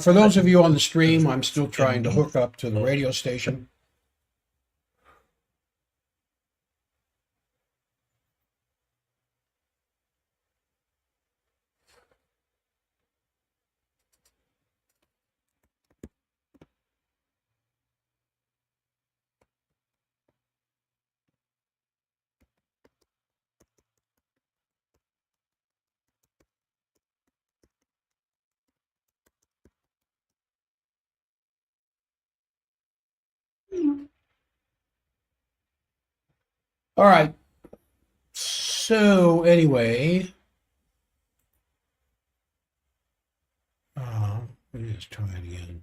For those of you on the stream, I'm still trying to hook up to the radio station. All right. So anyway, let me just try it again.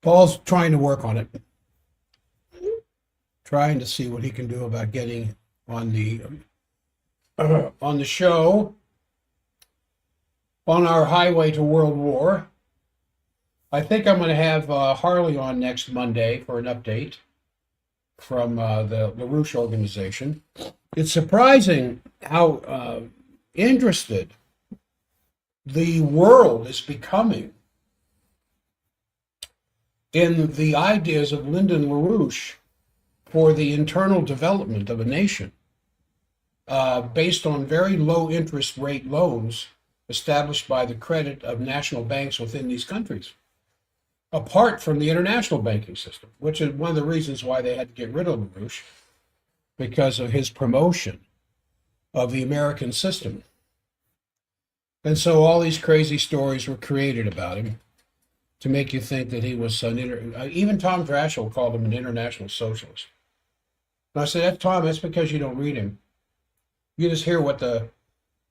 Paul's trying to work on it, trying to see what he can do about getting on the show on our highway to World War. I think I'm going to have Harley on next Monday for an update from the LaRouche organization. It's surprising how interested the world is becoming in the ideas of Lyndon LaRouche for the internal development of a nation based on very low interest rate loans established by the credit of national banks within these countries, apart from the international banking system, which is one of the reasons why they had to get rid of LaRouche, because of his promotion of the American system. And so all these crazy stories were created about him to make you think that he was even Tom Drashell called him an international socialist. And I said, Tom, that's because you don't read him. You just hear what the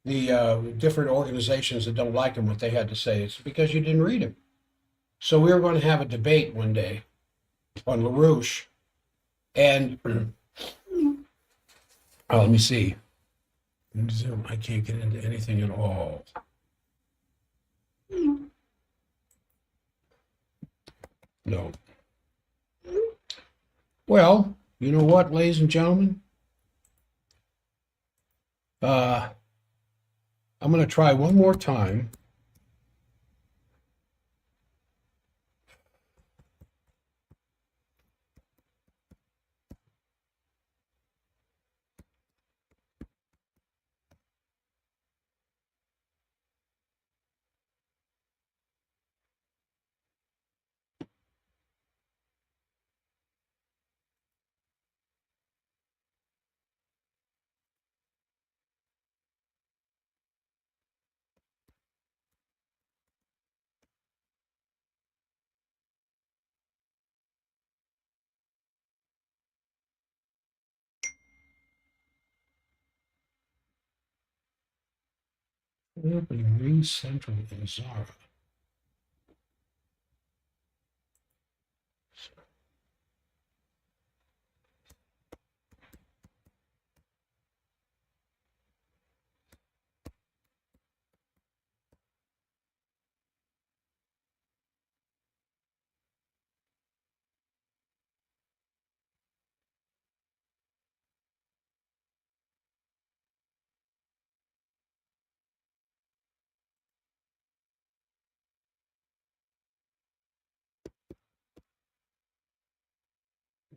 different organizations that don't like him, what they had to say. It's because you didn't read him. So we were going to have a debate one day on LaRouche, and let me see. Zoom, I can't get into anything at all. No. Well, you know what, ladies and gentlemen? I'm going to try one more time. Opening Ring Central in Zara.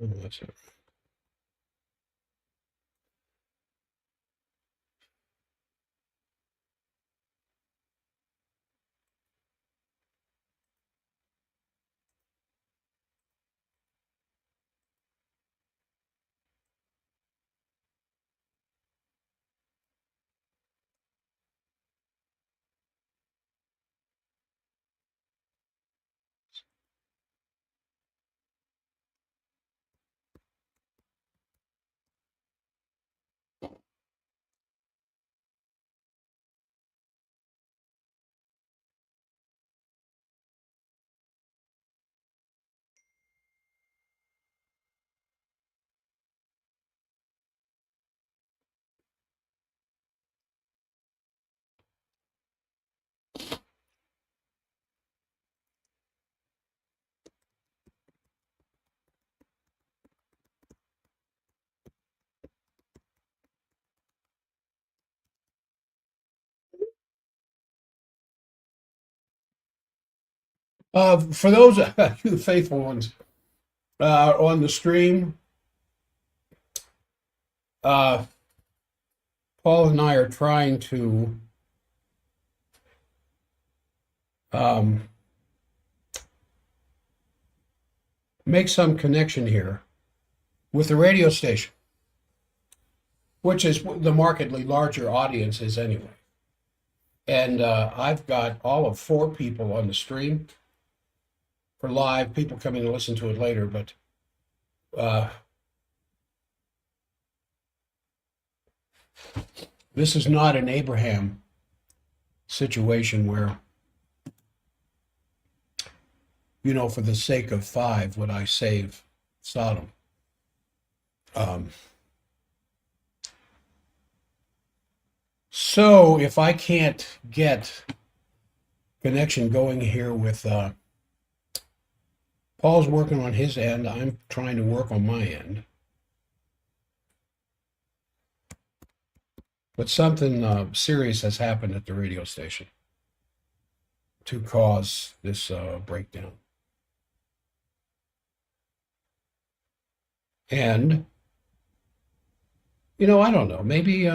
Oh, that's it. For those you faithful ones on the stream, Paul and I are trying to make some connection here with the radio station, which is the markedly larger audience is anyway. And I've got all of 4 people on the stream for live, people coming to listen to it later, but this is not an Abraham situation where, for the sake of 5, would I save Sodom? So if I can't get connection going here with Paul's working on his end, I'm trying to work on my end. But something serious has happened at the radio station to cause this breakdown. And, I don't know, maybe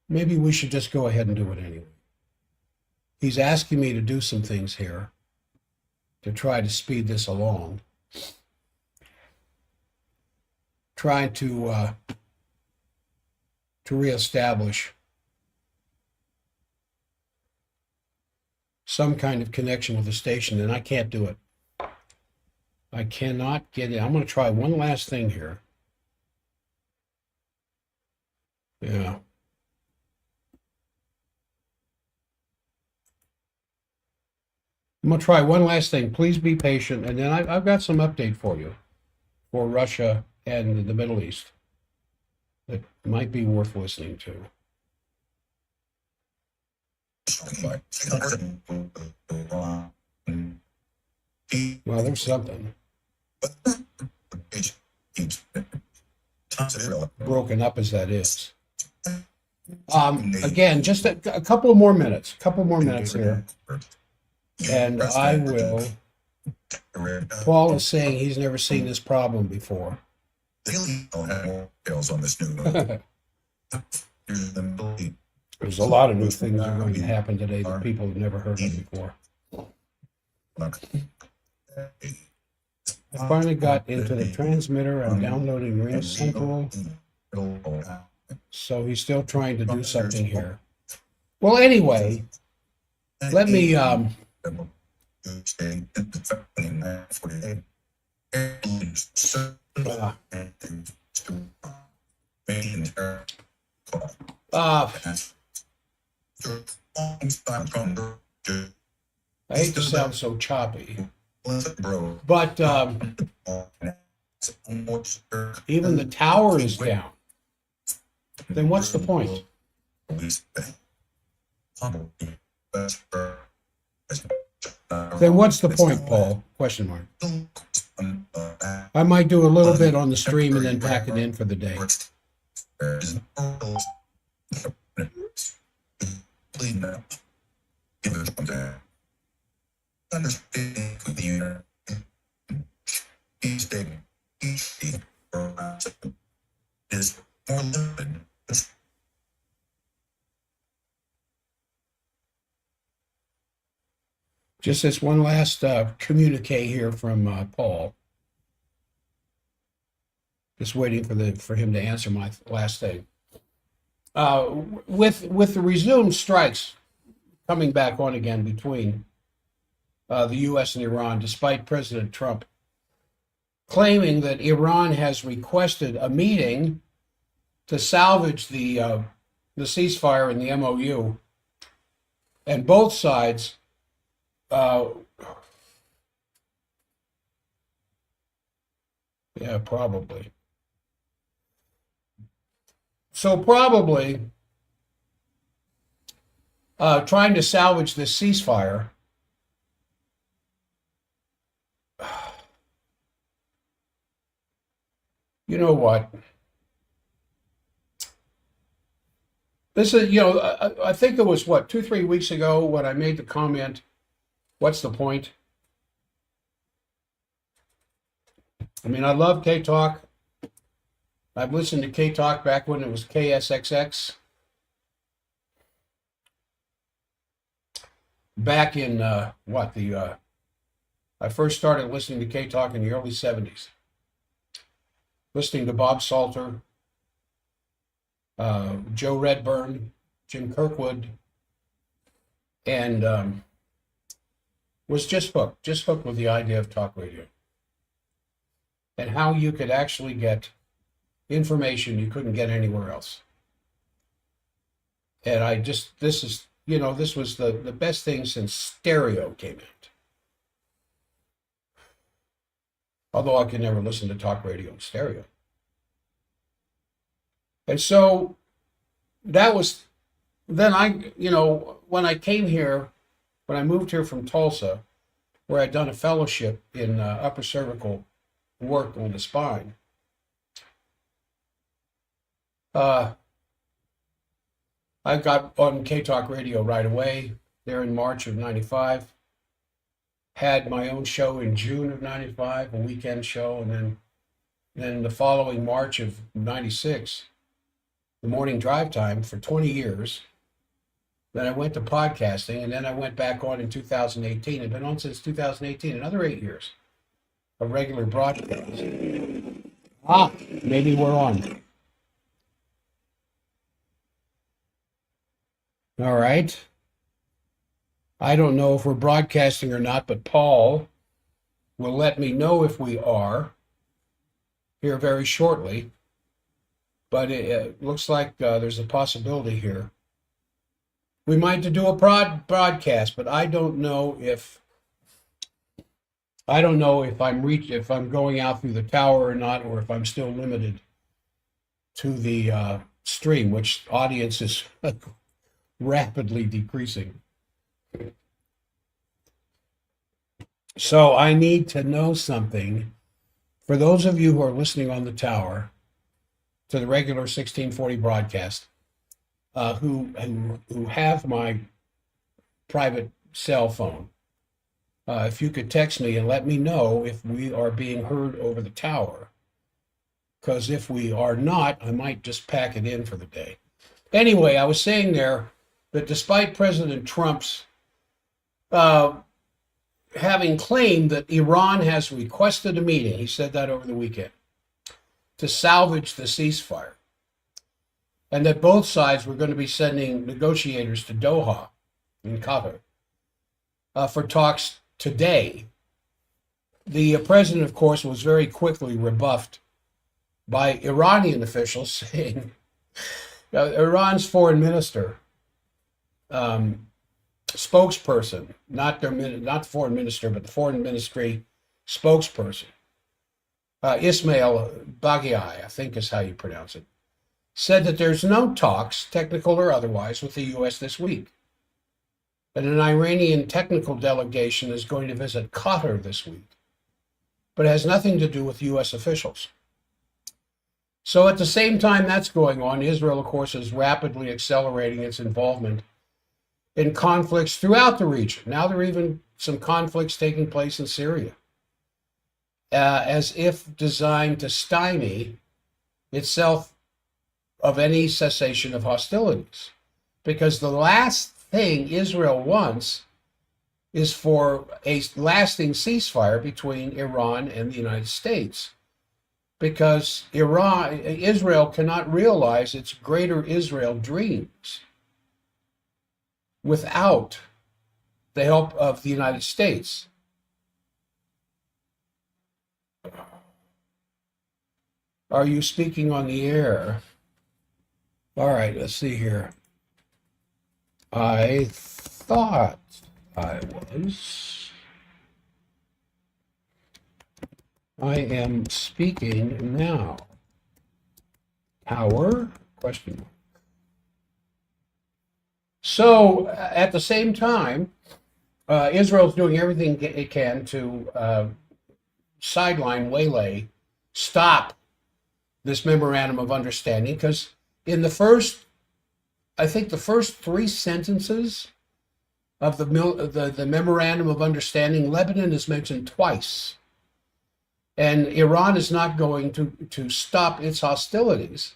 we should just go ahead and do it anyway. He's asking me to do some things here to try to speed this along. Trying to reestablish some kind of connection with the station, and I can't do it. I cannot get it. I'm going to try one last thing here. Yeah. I'm going to try one last thing. Please be patient. And then I've got some update for you for Russia and the Middle East that might be worth listening to. Well, there's something. Broken up as that is. Again, just a couple more minutes here. And I will. Paul is saying he's never seen this problem before. There's a lot of new things that are going to happen today that people have never heard of before. I finally got into the transmitter. I'm downloading Ring Central. So he's still trying to do something here. Well, anyway, let me I hate to sound so choppy, but even the tower is down. Then what's the point? Then what's the point, Paul? Question mark. I might do a little bit on the stream and then pack it in for the day. Just this one last communique here from Paul. Just waiting for him to answer my last thing. With the resumed strikes coming back on again between the U.S. and Iran, despite President Trump claiming that Iran has requested a meeting to salvage the ceasefire and the MOU, and both sides. Yeah, probably. So probably trying to salvage this ceasefire. You know what? This is, I think it was 2-3 weeks ago when I made the comment What's the point? I mean, I love K Talk. I've listened to K Talk back when it was KSXX. Back in I first started listening to K Talk in the early 70s. Listening to Bob Salter, Joe Redburn, Jim Kirkwood, and was just hooked with the idea of talk radio and how you could actually get information you couldn't get anywhere else. And this was the best thing since stereo came out. Although I could never listen to talk radio in stereo. And so that was, then when I came here, when I moved here from Tulsa, where I'd done a fellowship in upper cervical work on the spine, I got on K-Talk Radio right away there in March of 95. Had my own show in June of 95, a weekend show, and then the following March of 96, the morning drive time for 20 years. Then I went to podcasting, and then I went back on in 2018. I've been on since 2018, another 8 years of regular broadcasts. Maybe we're on. All right. I don't know if we're broadcasting or not, but Paul will let me know if we are here very shortly. But it looks like there's a possibility here. We might do a broadcast, but I don't know if if I'm going out through the tower or not, or if I'm still limited to the stream, which audience is rapidly decreasing. So I need to know something. For those of you who are listening on the tower to the regular 1640 broadcast, who have my private cell phone, if you could text me and let me know if we are being heard over the tower, because if we are not, I might just pack it in for the day. Anyway, I was saying there that despite President Trump's having claimed that Iran has requested a meeting, he said that over the weekend, to salvage the ceasefire, and that both sides were going to be sending negotiators to Doha in Qatar for talks today. The president, of course, was very quickly rebuffed by Iranian officials saying, Iran's foreign minister, spokesperson, not the foreign minister, but the foreign ministry spokesperson, Ismail Baghai, I think is how you pronounce it, said that there's no talks, technical or otherwise, with the U.S. this week. And an Iranian technical delegation is going to visit Qatar this week, but it has nothing to do with U.S. officials. So at the same time that's going on, Israel, of course, is rapidly accelerating its involvement in conflicts throughout the region. Now there are even some conflicts taking place in Syria, as if designed to stymie itself of any cessation of hostilities. Because the last thing Israel wants is for a lasting ceasefire between Iran and the United States. Because Israel cannot realize its greater Israel dreams without the help of the United States. Are you speaking on the air? All right, let's see here. I thought I was. I am speaking now. Tower? Question mark. So at the same time, Israel's doing everything it can to sideline, waylay, stop this memorandum of understanding, because in the first 3 sentences of the memorandum of understanding, Lebanon is mentioned twice. And Iran is not going to stop its hostilities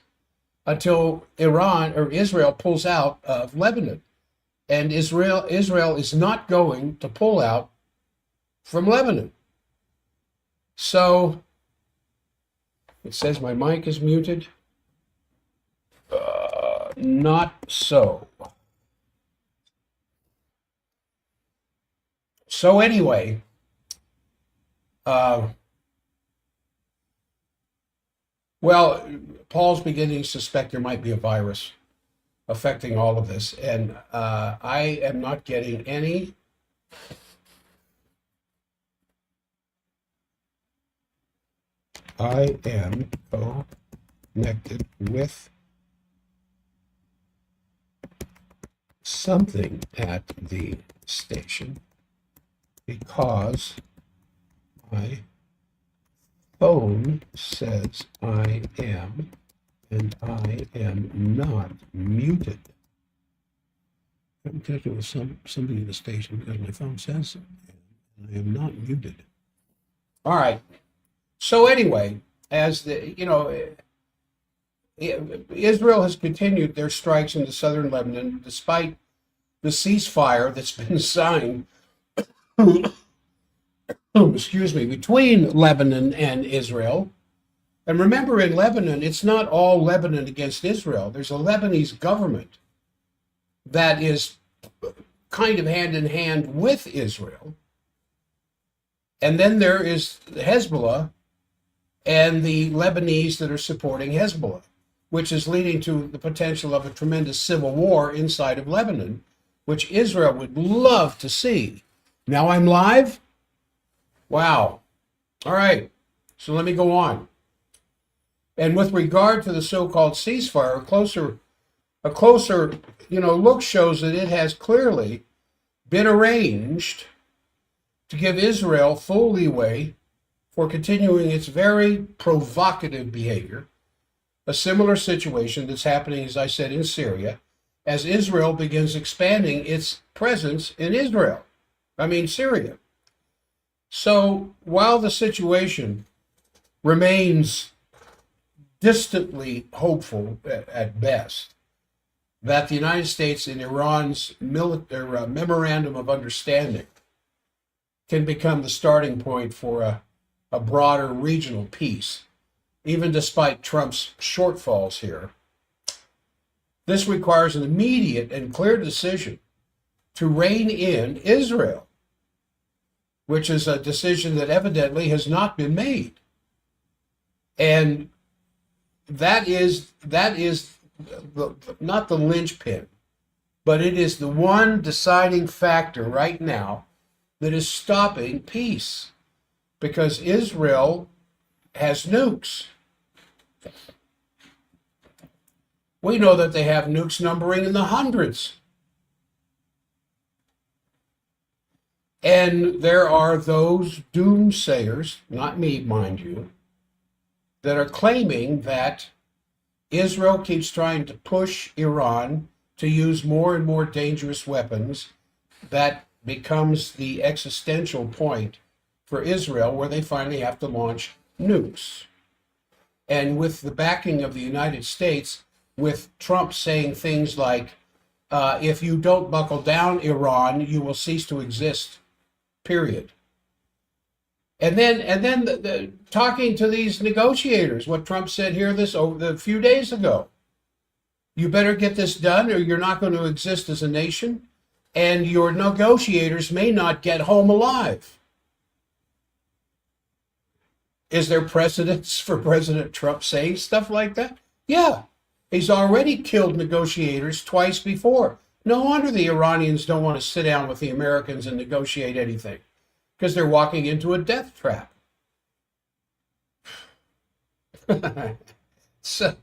until Iran or Israel pulls out of Lebanon. And Israel is not going to pull out from Lebanon. So it says my mic is muted. Not so. So anyway, well, Paul's beginning to suspect there might be a virus affecting all of this, and I am not getting any. I am connected with something at the station because my phone says I am, and I am not muted. I'm connected with somebody at the station because my phone says I am not muted. All right. So anyway, as Israel has continued their strikes into southern Lebanon despite the ceasefire that's been signed, excuse me, between Lebanon and Israel. And remember, in Lebanon, it's not all Lebanon against Israel. There's a Lebanese government that is kind of hand in hand with Israel. And then there is Hezbollah and the Lebanese that are supporting Hezbollah, which is leading to the potential of a tremendous civil war inside of Lebanon, which Israel would love to see. Now I'm live? Wow. All right. So let me go on. And with regard to the so-called ceasefire, a closer look shows that it has clearly been arranged to give Israel full leeway for continuing its very provocative behavior, a similar situation that's happening, as I said, in Syria, as Israel begins expanding its presence in Syria. So while the situation remains distantly hopeful at best that the United States and Iran's memorandum of understanding can become the starting point for a broader regional peace, even despite Trump's shortfalls here. This requires an immediate and clear decision to rein in Israel, which is a decision that evidently has not been made. And that is not the linchpin, but it is the one deciding factor right now that is stopping peace, because Israel has nukes. We know that they have nukes numbering in the hundreds. And there are those doomsayers, not me, mind you, that are claiming that Israel keeps trying to push Iran to use more and more dangerous weapons. That becomes the existential point for Israel, where they finally have to launch nukes. And with the backing of the United States, with Trump saying things like, if you don't buckle down, Iran, you will cease to exist, period. And then talking to these negotiators, what Trump said here a few days ago. You better get this done or you're not going to exist as a nation, and your negotiators may not get home alive. Is there precedence for President Trump saying stuff like that? Yeah, he's already killed negotiators twice before. No wonder the Iranians don't want to sit down with the Americans and negotiate anything, because they're walking into a death trap. So,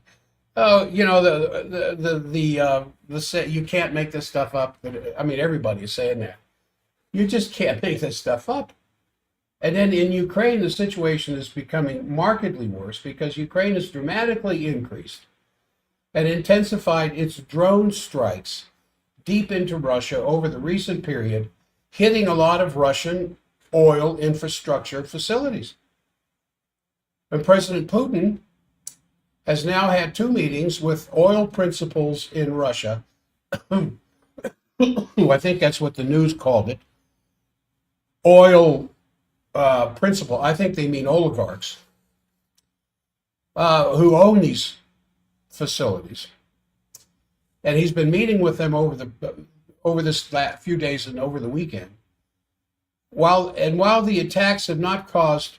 you can't make this stuff up. I mean, everybody is saying that. You just can't make this stuff up. And then in Ukraine, the situation is becoming markedly worse because Ukraine has dramatically increased and intensified its drone strikes, deep into Russia over the recent period, hitting a lot of Russian oil infrastructure facilities. And President Putin has now had 2 meetings with oil principals in Russia. I think that's what the news called it. Oil principal. I think they mean oligarchs who own these facilities. And he's been meeting with them over this last few days and over the weekend. While the attacks have not caused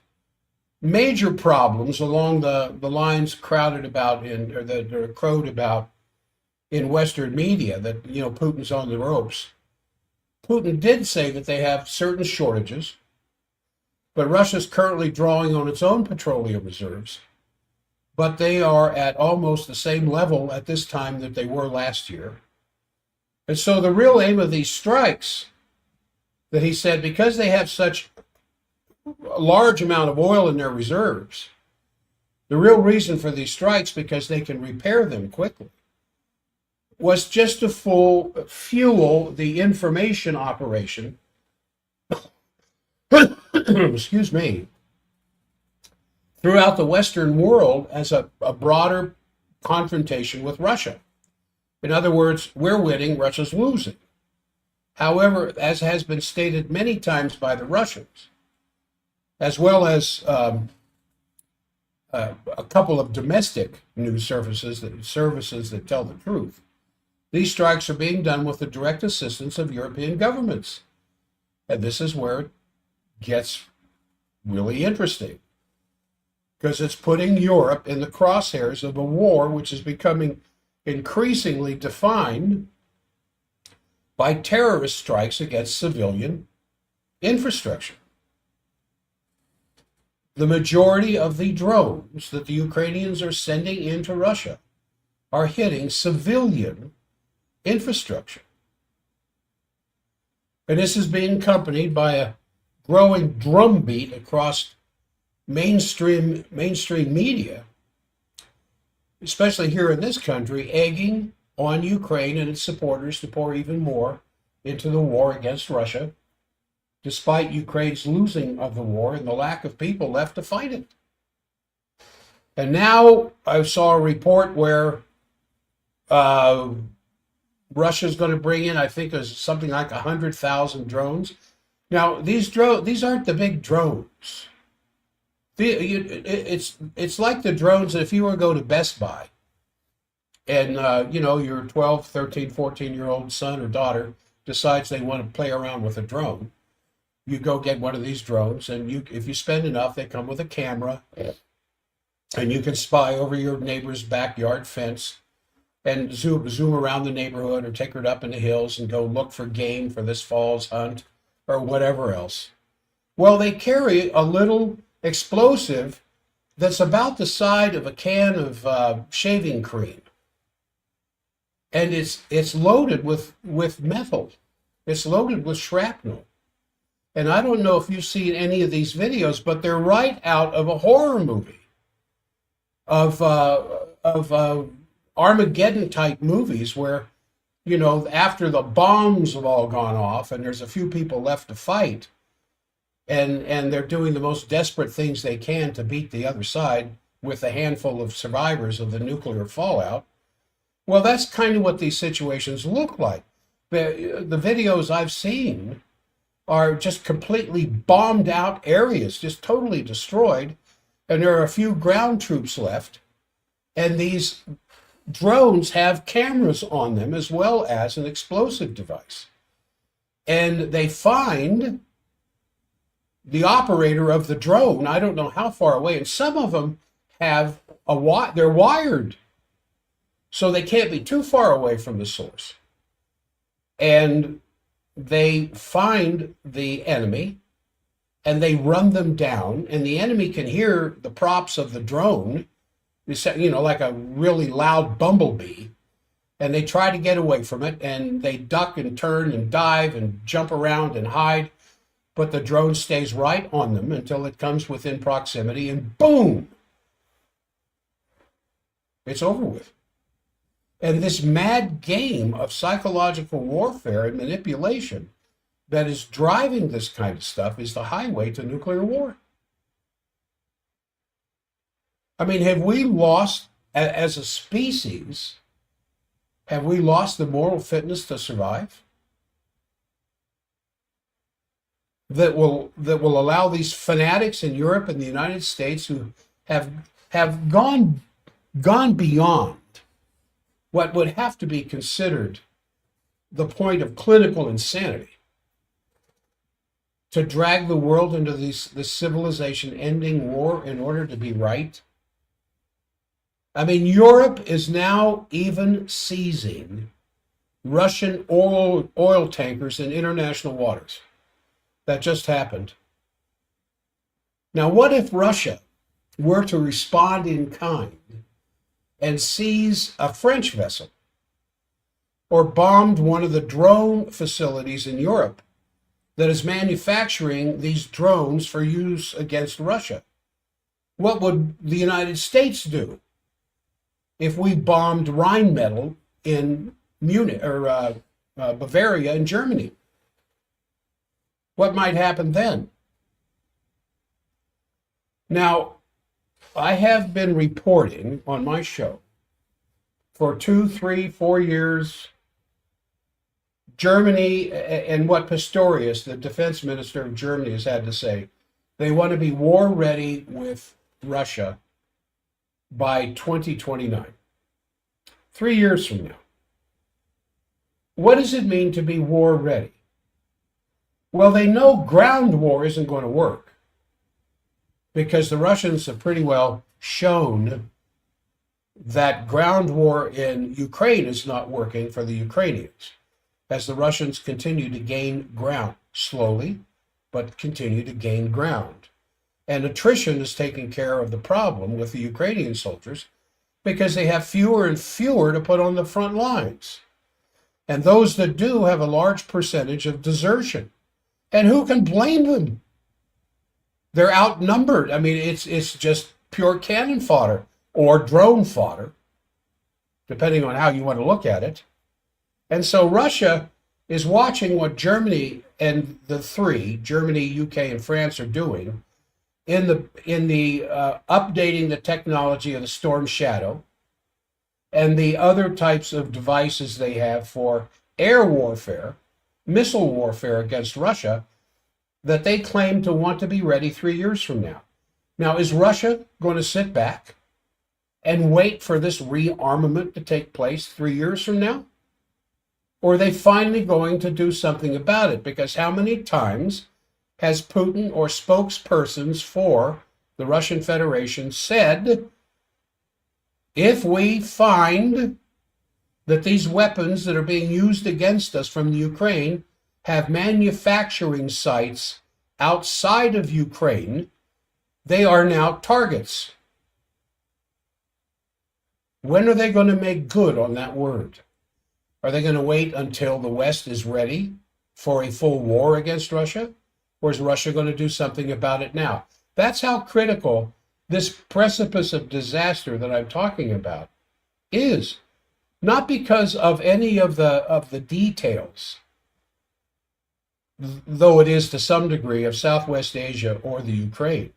major problems along the lines crowded about that are crowed about in Western media, that Putin's on the ropes. Putin did say that they have certain shortages, but Russia's currently drawing on its own petroleum reserves, but they are at almost the same level at this time that they were last year. And so the real aim of these strikes, that he said, because they have such a large amount of oil in their reserves, the real reason for these strikes, because they can repair them quickly, was just to fuel the information operation, excuse me, throughout the Western world as a broader confrontation with Russia. In other words, we're winning, Russia's losing. However, as has been stated many times by the Russians, as well as a couple of domestic news services that tell the truth, these strikes are being done with the direct assistance of European governments. And this is where it gets really interesting, because it's putting Europe in the crosshairs of a war which is becoming increasingly defined by terrorist strikes against civilian infrastructure. The majority of the drones that the Ukrainians are sending into Russia are hitting civilian infrastructure. And this is being accompanied by a growing drumbeat across mainstream media, especially here in this country, egging on Ukraine and its supporters to pour even more into the war against Russia, despite Ukraine's losing of the war and the lack of people left to fight it. And now I saw a report where Russia's going to bring in, I think there's something like 100,000 drones. Now, these aren't the big drones. It's like the drones that if you were to go to Best Buy and, your 12, 13, 14-year-old son or daughter decides they want to play around with a drone, you go get one of these drones, and if you spend enough, they come with a camera, and you can spy over your neighbor's backyard fence and zoom around the neighborhood, or take it up in the hills and go look for game for this fall's hunt or whatever else. Well, they carry a little explosive that's about the size of a can of shaving cream. And it's loaded with metal. It's loaded with shrapnel. And I don't know if you've seen any of these videos, but they're right out of a horror movie of Armageddon type movies where, after the bombs have all gone off and there's a few people left to fight, and they're doing the most desperate things they can to beat the other side with a handful of survivors of the nuclear fallout. Well, that's kind of what these situations look like. The videos I've seen are just completely bombed out areas, just totally destroyed, and there are a few ground troops left, and these drones have cameras on them as well as an explosive device. And they find the operator of the drone, I don't know how far away, and some of them have they're wired, so they can't be too far away from the source. And they find the enemy and they run them down, and the enemy can hear the props of the drone, like a really loud bumblebee, and they try to get away from it, and they duck and turn and dive and jump around and hide, but the drone stays right on them until it comes within proximity, and boom, it's over with. And this mad game of psychological warfare and manipulation that is driving this kind of stuff is the highway to nuclear war. I mean, have we lost, as a species, have we lost the moral fitness to survive? That will allow these fanatics in Europe and the United States who have gone beyond what would have to be considered the point of clinical insanity to drag the world into this civilization-ending war in order to be right. I mean, Europe is now even seizing Russian oil tankers in international waters. That just happened. Now, what if Russia were to respond in kind and seize a French vessel or bombed one of the drone facilities in Europe that is manufacturing these drones for use against Russia? What would the United States do if we bombed Rheinmetall in Munich or Bavaria in Germany? What might happen then? Now, I have been reporting on my show for 2, 3, 4 years, Germany, and what Pistorius, the defense minister of Germany, has had to say. They want to be war ready with Russia by 2029, 3 years from now. What does it mean to be war ready? Well, they know ground war isn't going to work because the Russians have pretty well shown that ground war in Ukraine is not working for the Ukrainians, as the Russians continue to gain ground slowly, but continue to gain ground. And attrition is taking care of the problem with the Ukrainian soldiers because they have fewer and fewer to put on the front lines. And those that do have a large percentage of desertion. And who can blame them? They're outnumbered. I mean, it's just pure cannon fodder or drone fodder, depending on how you want to look at it. And so Russia is watching what Germany and the three, Germany, UK, and France, are doing in the updating the technology of the Storm Shadow and the other types of devices they have for air warfare, missile warfare against Russia, that they claim to want to be ready 3 years from now. Now, is Russia going to sit back and wait for this rearmament to take place 3 years from now? Or are they finally going to do something about it? Because how many times has Putin or spokespersons for the Russian Federation said, if we find that these weapons that are being used against us from the Ukraine have manufacturing sites outside of Ukraine, they are now targets. When are they going to make good on that word? Are they going to wait until the West is ready for a full war against Russia? Or is Russia going to do something about it now? That's how critical this precipice of disaster that I'm talking about is. Not because of any of the details, though it is to some degree, of Southwest Asia or the Ukraine,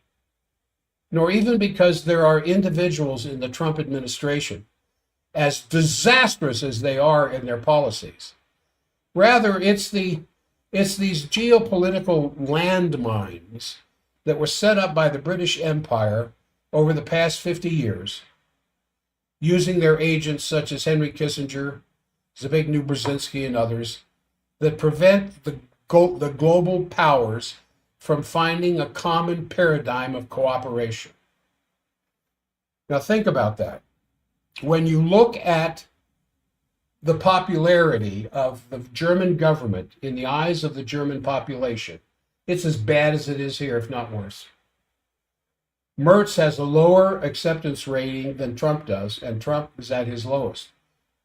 nor even because there are individuals in the Trump administration, as disastrous as they are in their policies. Rather, it's these geopolitical landmines that were set up by the British Empire over the past 50 years, using their agents such as Henry Kissinger, Zbigniew Brzezinski, and others, that prevent the global powers from finding a common paradigm of cooperation. Now think about that. When you look at the popularity of the German government in the eyes of the German population, it's as bad as it is here, if not worse. Merz has a lower acceptance rating than Trump does, and Trump is at his lowest.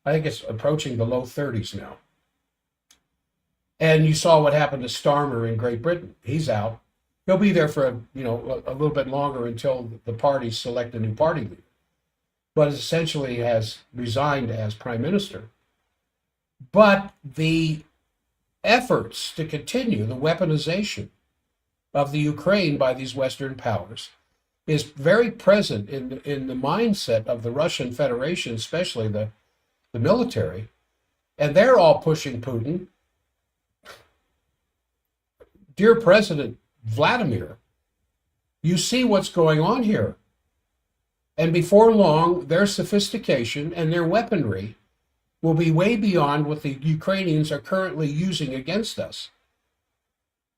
I think it's approaching the low 30s now. And you saw what happened to Starmer in Great Britain. He's out. He'll be there for a little bit longer until the parties select a new party leader. but essentially has resigned as prime minister. But the efforts to continue the weaponization of the Ukraine by these Western powers is very present in the mindset of the Russian Federation, especially the military. And they're all pushing Putin. Dear President Vladimir, you see what's going on here. And before long, their sophistication and their weaponry will be way beyond what the Ukrainians are currently using against us.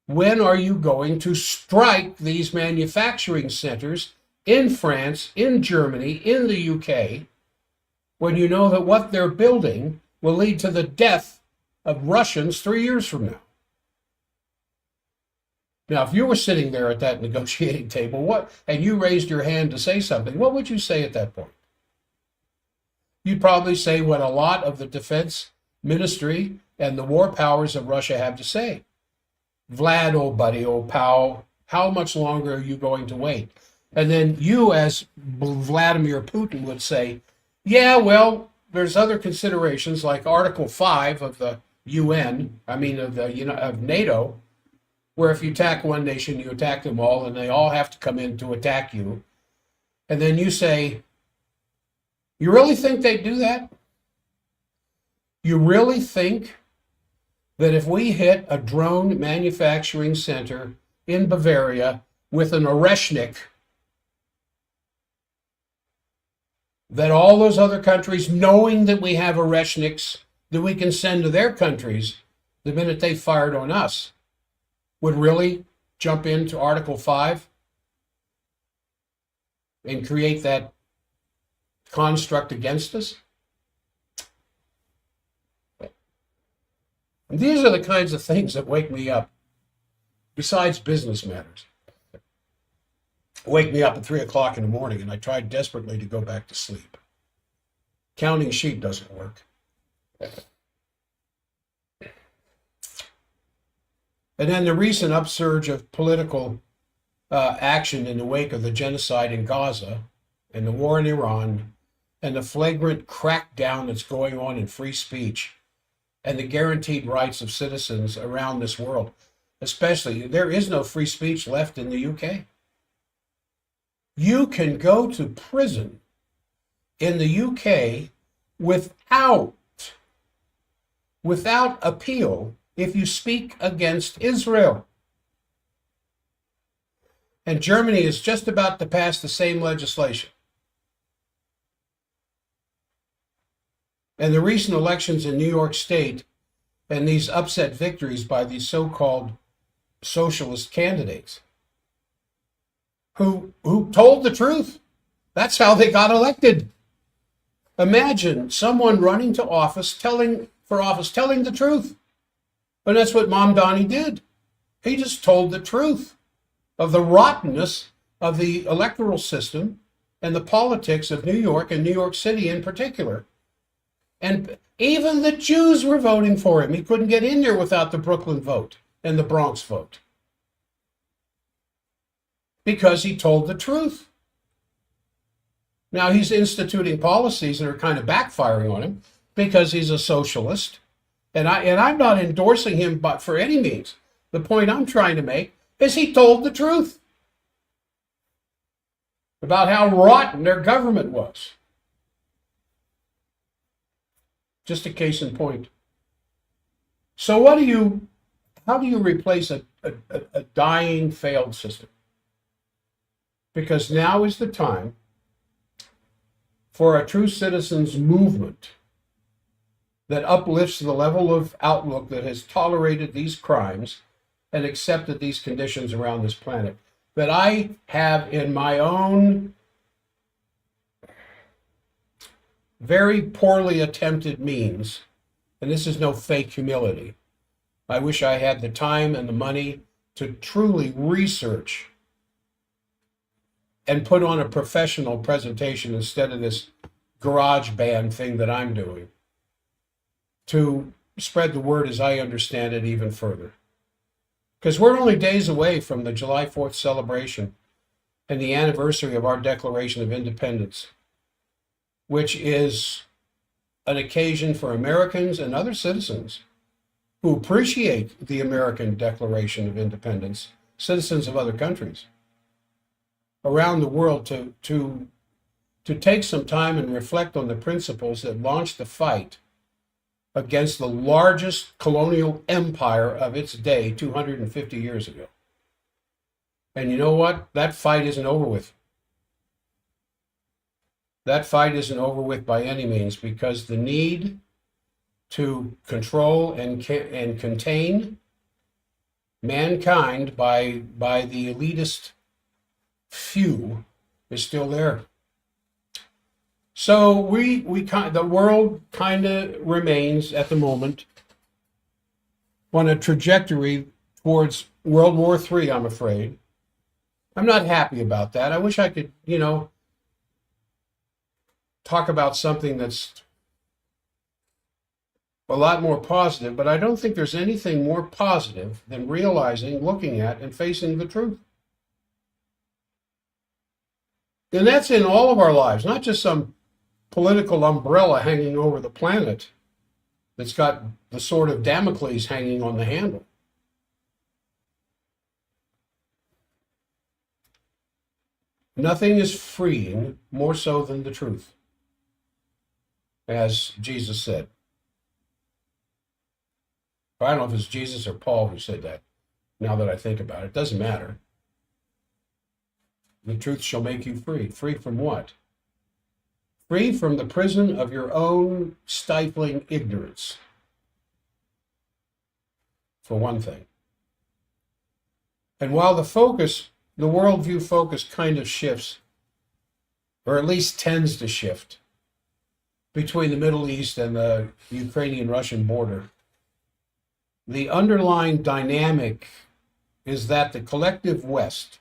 When are you going to strike these manufacturing centers in France, in Germany, in the UK, when you know that what they're building will lead to the death of Russians 3 years from now? Now, if you were sitting there at that negotiating table, and you raised your hand to say something, what would you say at that point? You'd probably say what a lot of the defense ministry and the war powers of Russia have to say. Vlad, old buddy, old pal, how much longer are you going to wait? And then you, as Vladimir Putin, would say, yeah, well, there's other considerations like Article 5 of the UN, of NATO, where if you attack one nation, you attack them all, and they all have to come in to attack you. And then you say, you really think they'd do that? You really think that if we hit a drone manufacturing center in Bavaria with an Oreshnik, that all those other countries, knowing that we have Oreshniks that we can send to their countries the minute they fired on us, would really jump into Article 5 and create that construct against us? And these are the kinds of things that wake me up, besides business matters. Wake me up at 3 o'clock in the morning, and I try desperately to go back to sleep. Counting sheep doesn't work. And then the recent upsurge of political action in the wake of the genocide in Gaza and the war in Iran and the flagrant crackdown that's going on in free speech and the guaranteed rights of citizens around this world, especially, there is no free speech left in the UK. You can go to prison in the UK without appeal if you speak against Israel. And Germany is just about to pass the same legislation. And the recent elections in New York State and these upset victories by these so-called socialist candidates who told the truth. That's how they got elected. Imagine someone running to office telling the truth. And that's what Mamdani did. He just told the truth of the rottenness of the electoral system and the politics of New York and New York City in particular. And even the Jews were voting for him. He couldn't get in there without the Brooklyn vote and the Bronx vote, because he told the truth. Now he's instituting policies that are kind of backfiring on him because he's a socialist. And I'm not endorsing him but for any means. The point I'm trying to make is he told the truth about how rotten their government was. Just a case in point. So how do you replace a dying, failed system? Because now is the time for a true citizens movement that uplifts the level of outlook that has tolerated these crimes and accepted these conditions around this planet. That I have in my own very poorly attempted means, and this is no fake humility. I wish I had the time and the money to truly research and put on a professional presentation instead of this garage band thing that I'm doing, to spread the word as I understand it even further. Because we're only days away from the July 4th celebration and the anniversary of our Declaration of Independence. which is an occasion for Americans and other citizens who appreciate the American Declaration of Independence, citizens of other countries around the world, to take some time and reflect on the principles that launched the fight against the largest colonial empire of its day 250 years ago. And you know what? That fight isn't over with. That fight isn't over with by any means, because the need to control and contain mankind by the elitist few is still there. So the world kind of remains at the moment on a trajectory towards World War III, I'm afraid. I'm not happy about that. I wish I could, talk about something that's a lot more positive, but I don't think there's anything more positive than realizing, looking at, and facing the truth. And that's in all of our lives, not just some political umbrella hanging over the planet that's got the sword of Damocles hanging on the handle. Nothing is freeing more so than the truth, as Jesus said. I don't know if it's Jesus or Paul who said that, now that I think about it. It doesn't matter. The truth shall make you free. Free from what? Free from the prison of your own stifling ignorance, for one thing. And while the worldview focus kind of shifts, or at least tends to shift, between the Middle East and the Ukrainian-Russian border, the underlying dynamic is that the collective West,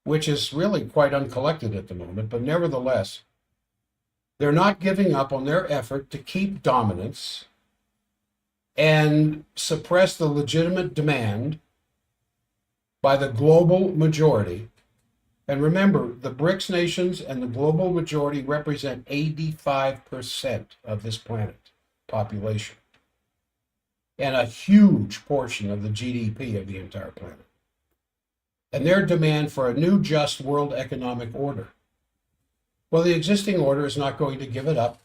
which is really quite uncollected at the moment, but nevertheless, they're not giving up on their effort to keep dominance and suppress the legitimate demand by the global majority. And remember, the BRICS nations and the global majority represent 85% of this planet population, and a huge portion of the GDP of the entire planet. And their demand for a new just world economic order. Well, the existing order is not going to give it up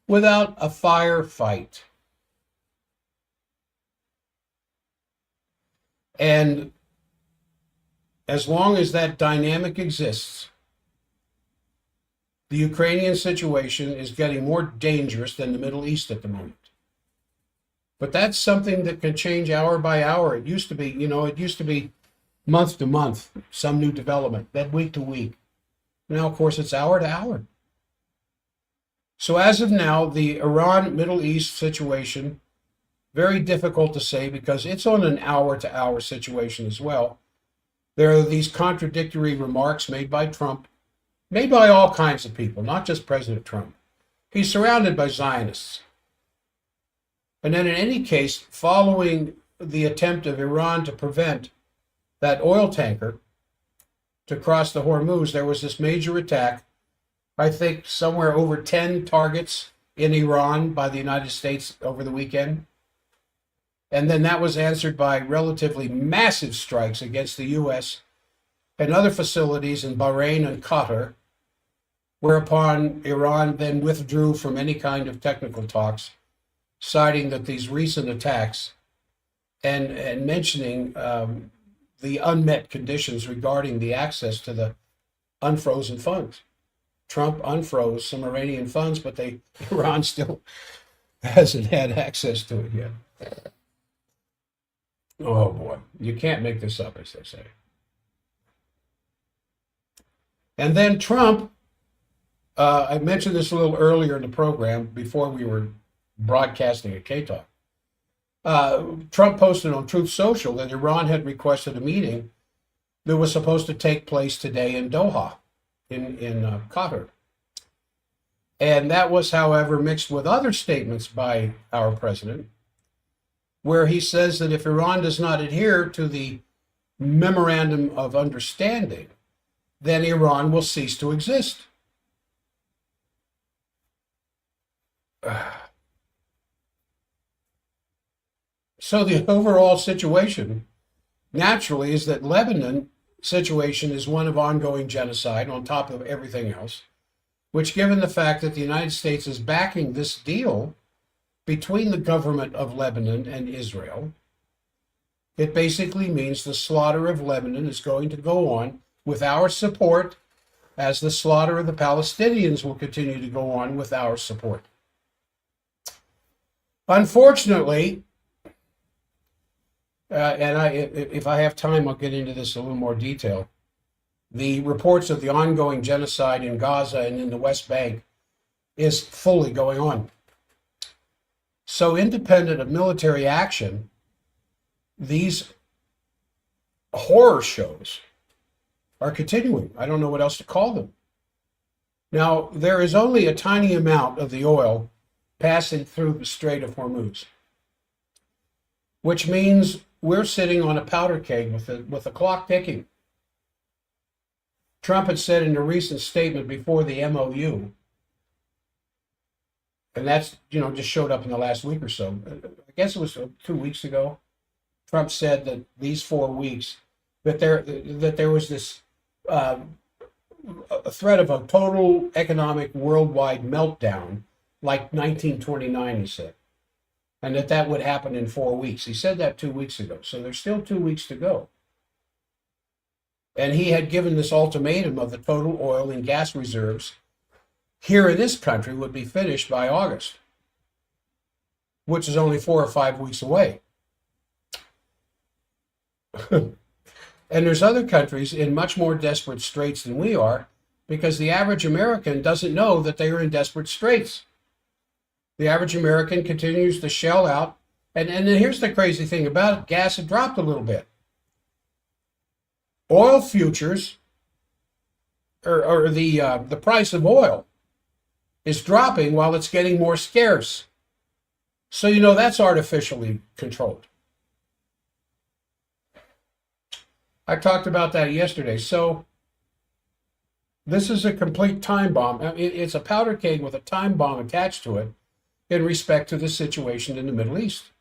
without a firefight. And as long as that dynamic exists, the Ukrainian situation is getting more dangerous than the Middle East at the moment. But that's something that can change hour by hour. It used to be, month to month, some new development, then week to week. Now, of course, it's hour to hour. So as of now, the Iran-Middle East situation, very difficult to say because it's on an hour-to-hour situation as well. There are these contradictory remarks made by Trump, made by all kinds of people, not just President Trump. He's surrounded by Zionists. And then in any case, following the attempt of Iran to prevent that oil tanker to cross the Hormuz, there was this major attack, I think somewhere over 10 targets in Iran by the United States over the weekend. And then that was answered by relatively massive strikes against the U.S. and other facilities in Bahrain and Qatar, whereupon Iran then withdrew from any kind of technical talks, citing that these recent attacks and mentioning the unmet conditions regarding the access to the unfrozen funds. Trump unfroze some Iranian funds, but Iran still hasn't had access to it yet. Oh boy, you can't make this up, as they say. And then Trump, I mentioned this a little earlier in the program before we were broadcasting at K-Talk. Trump posted on Truth Social that Iran had requested a meeting that was supposed to take place today in Doha, in Qatar. And that was, however, mixed with other statements by our president, where he says that if Iran does not adhere to the memorandum of understanding, then Iran will cease to exist. So the overall situation, naturally, is that Lebanon situation is one of ongoing genocide on top of everything else, which, given the fact that the United States is backing this deal between the government of Lebanon and Israel, it basically means the slaughter of Lebanon is going to go on with our support, as the slaughter of the Palestinians will continue to go on with our support. Unfortunately, if I have time, I'll get into this in a little more detail. The reports of the ongoing genocide in Gaza and in the West Bank is fully going on. So independent of military action, these horror shows are continuing. I don't know what else to call them. Now, there is only a tiny amount of the oil passing through the Strait of Hormuz, which means we're sitting on a powder keg with the clock ticking. Trump had said in a recent statement before the MOU, and that's, just showed up in the last week or so. I guess it was 2 weeks ago. Trump said that these 4 weeks, that there was this a threat of a total economic worldwide meltdown, like 1929, he said, and that would happen in 4 weeks. He said that 2 weeks ago, so there's still 2 weeks to go. And he had given this ultimatum of the total oil and gas reserves here in this country would be finished by August, which is only 4 or 5 weeks away. And there's other countries in much more desperate straits than we are, because the average American doesn't know that they are in desperate straits. The average American continues to shell out. And then here's the crazy thing about it. Gas had dropped a little bit. Oil futures, or the price of oil, is dropping while it's getting more scarce. So that's artificially controlled. I talked about that yesterday. So this is a complete time bomb. It's a powder keg with a time bomb attached to it in respect to the situation in the Middle East.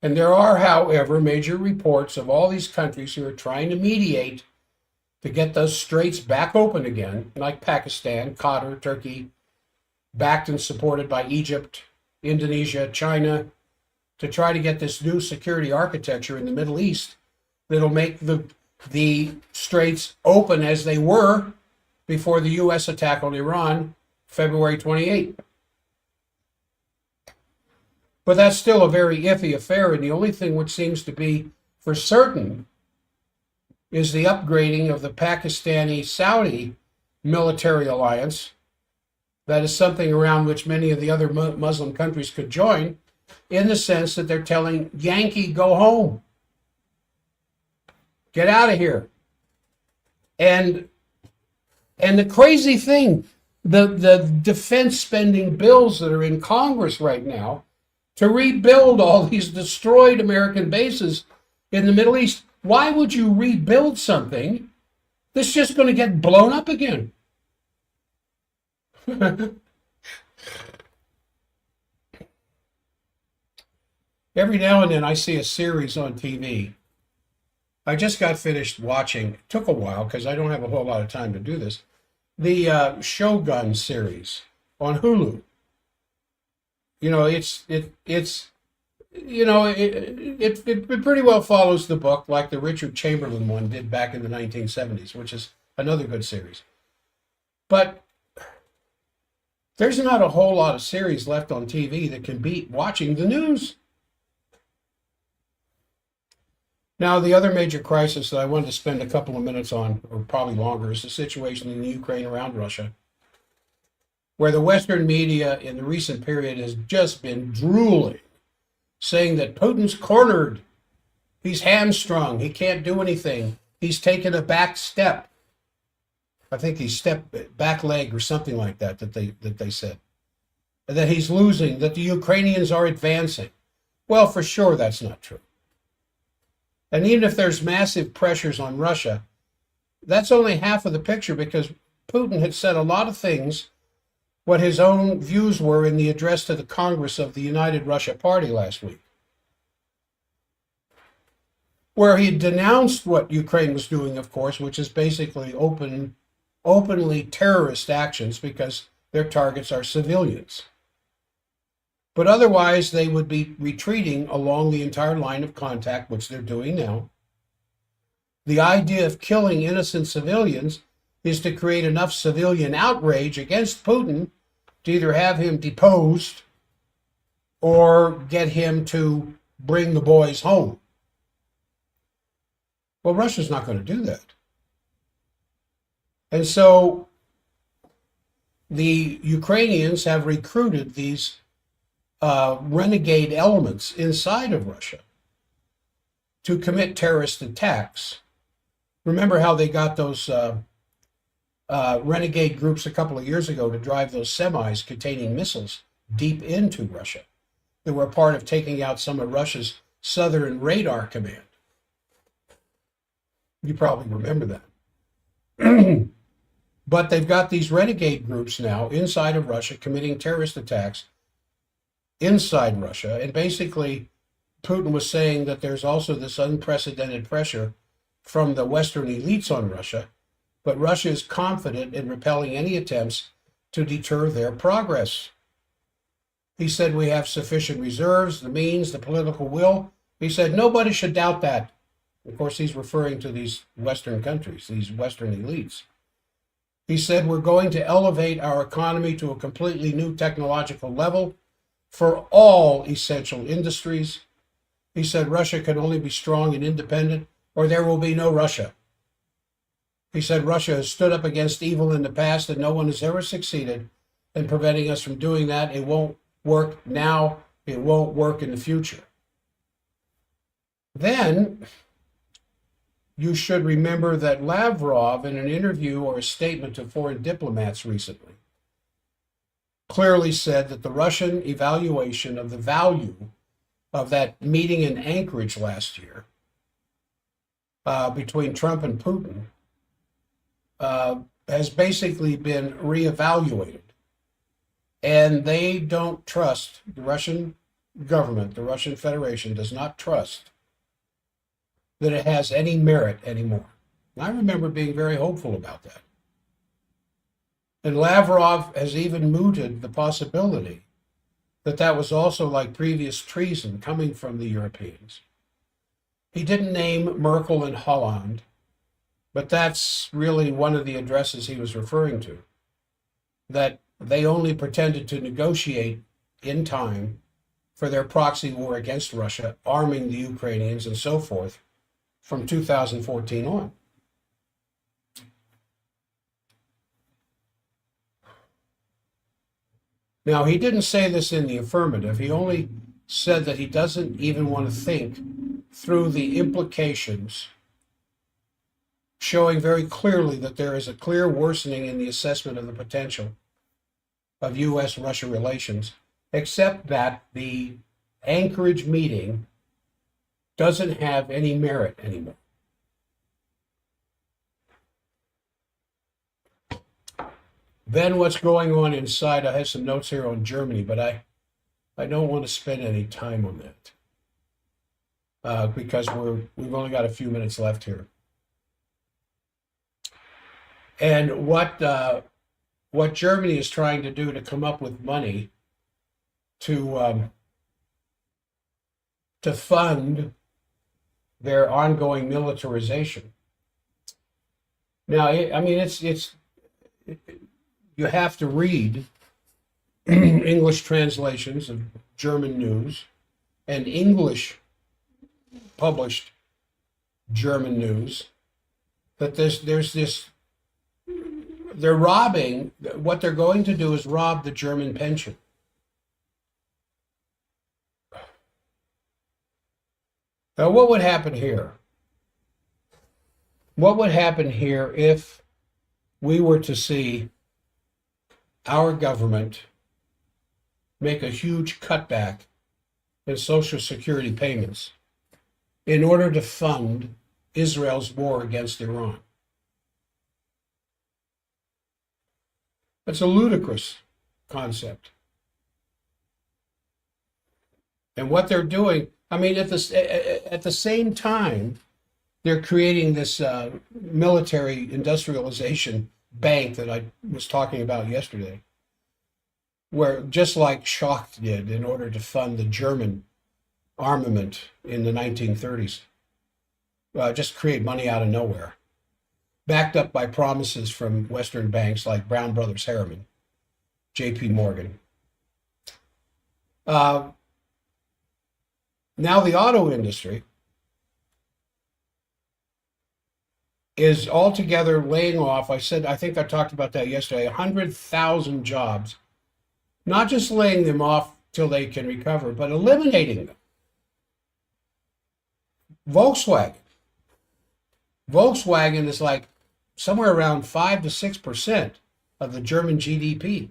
And there are, however, major reports of all these countries who are trying to mediate to get those straits back open again, like Pakistan, Qatar, Turkey, backed and supported by Egypt, Indonesia, China, to try to get this new security architecture in the Middle East that'll make the straits open as they were before the U.S. attack on Iran, February 28th. But that's still a very iffy affair, and the only thing which seems to be for certain is the upgrading of the Pakistani-Saudi military alliance. That is something around which many of the other Muslim countries could join, in the sense that they're telling Yankee, go home. Get out of here. And the crazy thing, the defense spending bills that are in Congress right now to rebuild all these destroyed American bases in the Middle East. Why would you rebuild something that's just going to get blown up again? Every now and then I see a series on TV. I just got finished watching, it took a while because I don't have a whole lot of time to do this, the Shogun series on Hulu. It pretty well follows the book, like the Richard Chamberlain one did back in the 1970s, which is another good series. But there's not a whole lot of series left on TV that can beat watching the news. Now, the other major crisis that I wanted to spend a couple of minutes on, or probably longer, is the situation in the Ukraine around Russia, where the Western media in the recent period has just been drooling, saying that Putin's cornered, he's hamstrung, he can't do anything, he's taken a back step. I think he stepped back leg or something like that they said. That he's losing, that the Ukrainians are advancing. Well, for sure that's not true. And even if there's massive pressures on Russia, that's only half of the picture, because Putin had said a lot of things what his own views were in the address to the Congress of the United Russia Party last week, where he denounced what Ukraine was doing, of course, which is basically openly terrorist actions because their targets are civilians. But otherwise, they would be retreating along the entire line of contact, which they're doing now. The idea of killing innocent civilians is to create enough civilian outrage against Putin to either have him deposed or get him to bring the boys home. Well, Russia's not going to do that. And so the Ukrainians have recruited these renegade elements inside of Russia to commit terrorist attacks. Remember how they got those renegade groups a couple of years ago to drive those semis containing missiles deep into Russia? They were a part of taking out some of Russia's southern radar command. You probably remember that. But they've got these renegade groups now inside of Russia committing terrorist attacks inside Russia. And basically, Putin was saying that there's also this unprecedented pressure from the Western elites on Russia, but Russia is confident in repelling any attempts to deter their progress. He said we have sufficient reserves, the means, the political will. He said nobody should doubt that. Of course, he's referring to these Western countries, these Western elites. He said we're going to elevate our economy to a completely new technological level for all essential industries. He said Russia can only be strong and independent, or there will be no Russia. He said Russia has stood up against evil in the past, and no one has ever succeeded in preventing us from doing that. It won't work now. It won't work in the future. Then you should remember that Lavrov, in an interview or a statement to foreign diplomats recently, clearly said that the Russian evaluation of the value of that meeting in Anchorage last year between Trump and Putin has basically been reevaluated. And they don't trust, the Russian government, the Russian Federation does not trust that it has any merit anymore. I remember being very hopeful about that. And Lavrov has even mooted the possibility that that was also like previous treason coming from the Europeans. He didn't name Merkel and Holland, but that's really one of the addresses he was referring to, that they only pretended to negotiate in time for their proxy war against Russia, arming the Ukrainians and so forth from 2014 on. Now, he didn't say this in the affirmative. He only said that he doesn't even want to think through the implications, showing very clearly that there is a clear worsening in the assessment of the potential of U.S.-Russia relations, except that the Anchorage meeting doesn't have any merit anymore. Then what's going on inside, I have some notes here on Germany, but I don't want to spend any time on that because we've only got a few minutes left here. And what Germany is trying to do to come up with money to fund their ongoing militarization. Now, I mean, it's you have to read English translations of German news and English published German news, that there's this, they're robbing, what they're going to do is rob the German pension. Now, what would happen here? What would happen here if we were to see our government make a huge cutback in Social Security payments in order to fund Israel's war against Iran? That's a ludicrous concept. And what they're doing, I mean, at the same time, they're creating this military industrialization bank that I was talking about yesterday, where just like Schacht did in order to fund the German armament in the 1930s, just create money out of nowhere, backed up by promises from Western banks like Brown Brothers Harriman, J.P. Morgan. Now the auto industry is altogether laying off, I think I talked about that yesterday, 100,000 jobs, not just laying them off till they can recover, but eliminating them. Volkswagen is like somewhere around 5 to 6% of the German GDP.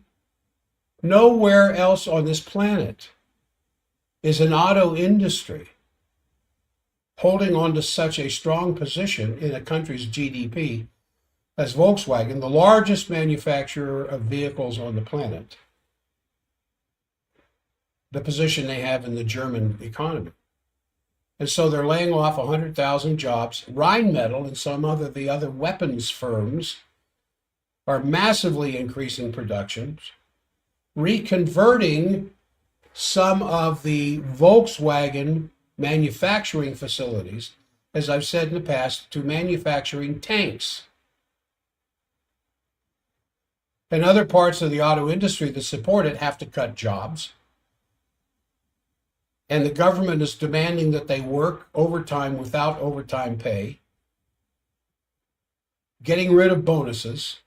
Nowhere else on this planet is an auto industry holding on to such a strong position in a country's GDP as Volkswagen, the largest manufacturer of vehicles on the planet, the position they have in the German economy. And so they're laying off 100,000 jobs. Rheinmetall and some of the other weapons firms are massively increasing production, reconverting some of the Volkswagen manufacturing facilities, as I've said in the past, to manufacturing tanks. And other parts of the auto industry that support it have to cut jobs. And the government is demanding that they work overtime without overtime pay, getting rid of bonuses,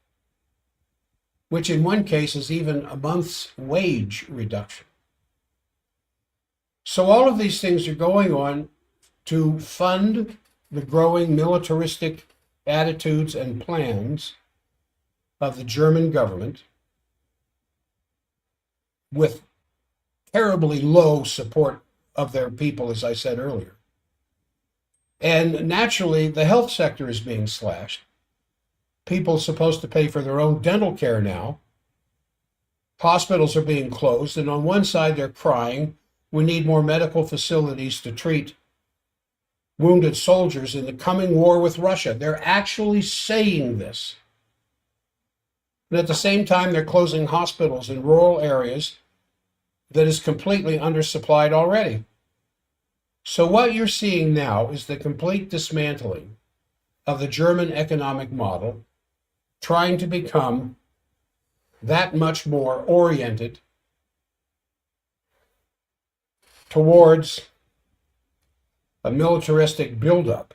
which in one case is even a month's wage reduction. So all of these things are going on to fund the growing militaristic attitudes and plans of the German government with terribly low support of their people, as I said earlier. And naturally, the health sector is being slashed. People are supposed to pay for their own dental care now. Hospitals are being closed, and on one side they're crying, we need more medical facilities to treat wounded soldiers in the coming war with Russia. They're actually saying this. And at the same time, they're closing hospitals in rural areas that is completely undersupplied already. So what you're seeing now is the complete dismantling of the German economic model, trying to become that much more oriented towards a militaristic buildup.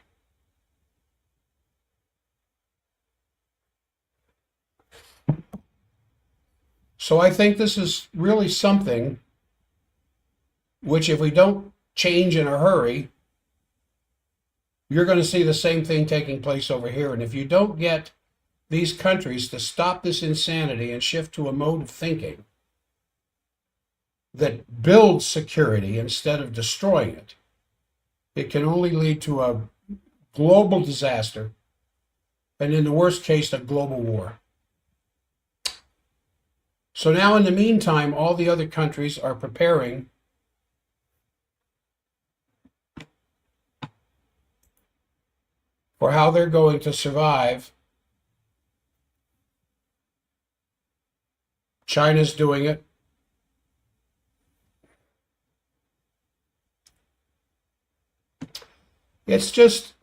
So I think this is really something which, if we don't change in a hurry, you're going to see the same thing taking place over here. And if you don't get these countries to stop this insanity and shift to a mode of thinking that builds security instead of destroying it, it can only lead to a global disaster, and in the worst case, a global war. So now, in the meantime, all the other countries are preparing for how they're going to survive. China's doing it. It's just,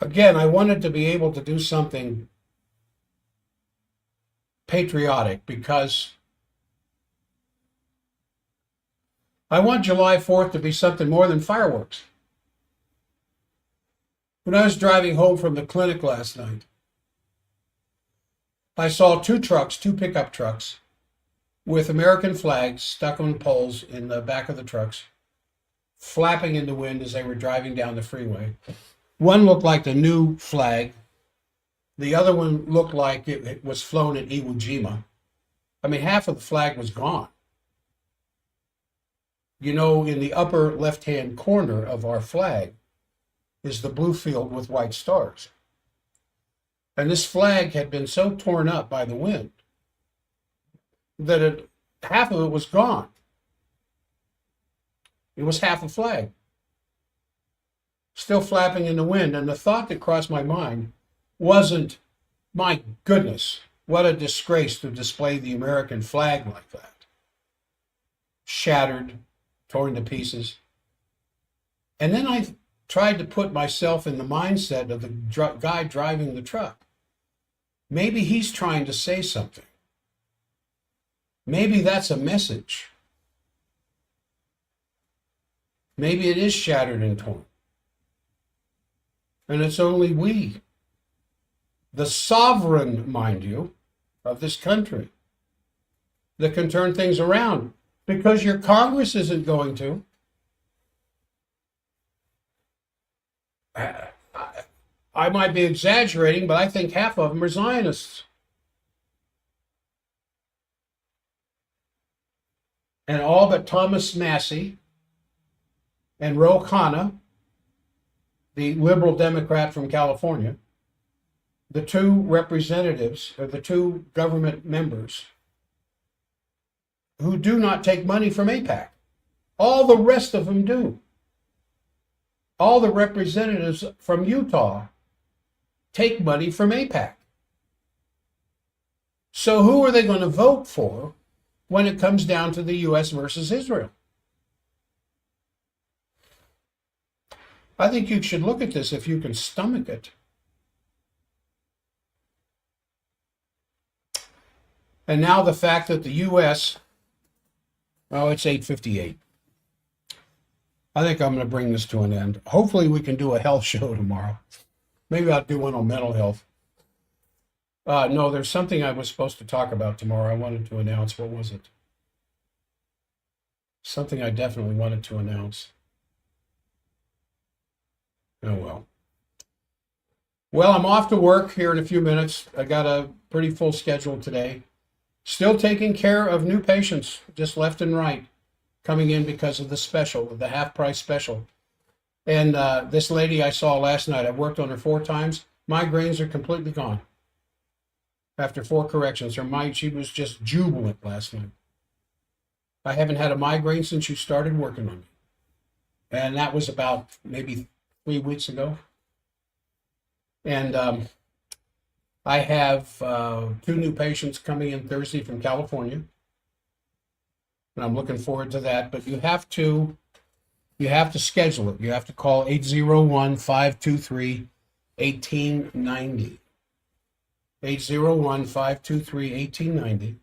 again, I wanted to be able to do something patriotic because I want July 4th to be something more than fireworks. When I was driving home from the clinic last night, I saw two pickup trucks, with American flags stuck on poles in the back of the trucks, flapping in the wind as they were driving down the freeway. One looked like the new flag. The other one looked like it was flown at Iwo Jima. I mean, half of the flag was gone. You know, in the upper left-hand corner of our flag is the blue field with white stars. And this flag had been so torn up by the wind that half of it was gone. It was half a flag, still flapping in the wind. And the thought that crossed my mind wasn't, my goodness, what a disgrace to display the American flag like that. Shattered, torn to pieces. And then I tried to put myself in the mindset of the guy driving the truck. Maybe he's trying to say something. Maybe that's a message. Maybe it is shattered and torn. And it's only we, the sovereign, mind you, of this country, that can turn things around, because your Congress isn't going to. I might be exaggerating, but I think half of them are Zionists. And all but Thomas Massie and Ro Khanna, the liberal Democrat from California, the two representatives, or the two government members, who do not take money from AIPAC. All the rest of them do. All the representatives from Utah take money from AIPAC. So who are they going to vote for when it comes down to the U.S. versus Israel? I think you should look at this if you can stomach it. And now the fact that the U.S., oh, it's 8:58. I think I'm going to bring this to an end. Hopefully we can do a health show tomorrow. Maybe I'll do one on mental health. No, there's something I was supposed to talk about tomorrow. I wanted to announce. What was it? Something I definitely wanted to announce. Oh, well. Well, I'm off to work here in a few minutes. I got a pretty full schedule today. Still taking care of new patients, just left and right, coming in because of the special, the half-price special. And this lady I saw last night, I've worked on her 4 times. Migraines are completely gone. After 4 corrections, she was just jubilant last night. I haven't had a migraine since you started working on me. And that was about maybe 3 weeks ago. And I have 2 new patients coming in Thursday from California. And I'm looking forward to that. But you have to schedule it. You have to call 801-523-1890. 801-523-1890.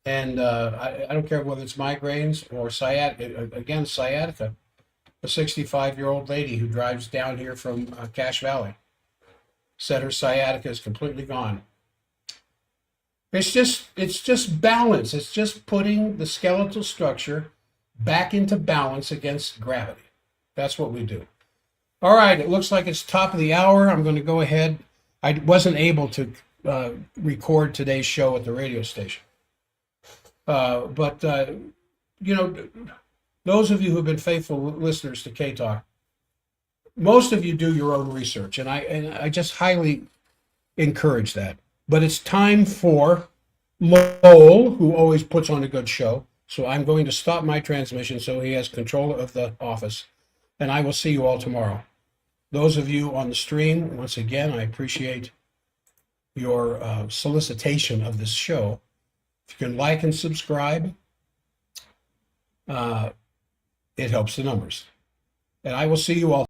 And I don't care whether it's migraines or sciatica. Again, sciatica. A 65-year-old lady who drives down here from Cache Valley said her sciatica is completely gone. It's just balance. It's just putting the skeletal structure back into balance against gravity. That's what we do. All right, it looks like it's top of the hour. I'm going to go ahead. I wasn't able to record today's show at the radio station. But those of you who have been faithful listeners to K-Talk, most of you do your own research, and I just highly encourage that. But it's time for Lowell, who always puts on a good show. So I'm going to stop my transmission so he has control of the office, and I will see you all tomorrow. Those of you on the stream, once again, I appreciate your solicitation of this show. If you can like and subscribe, it helps the numbers. And I will see you all.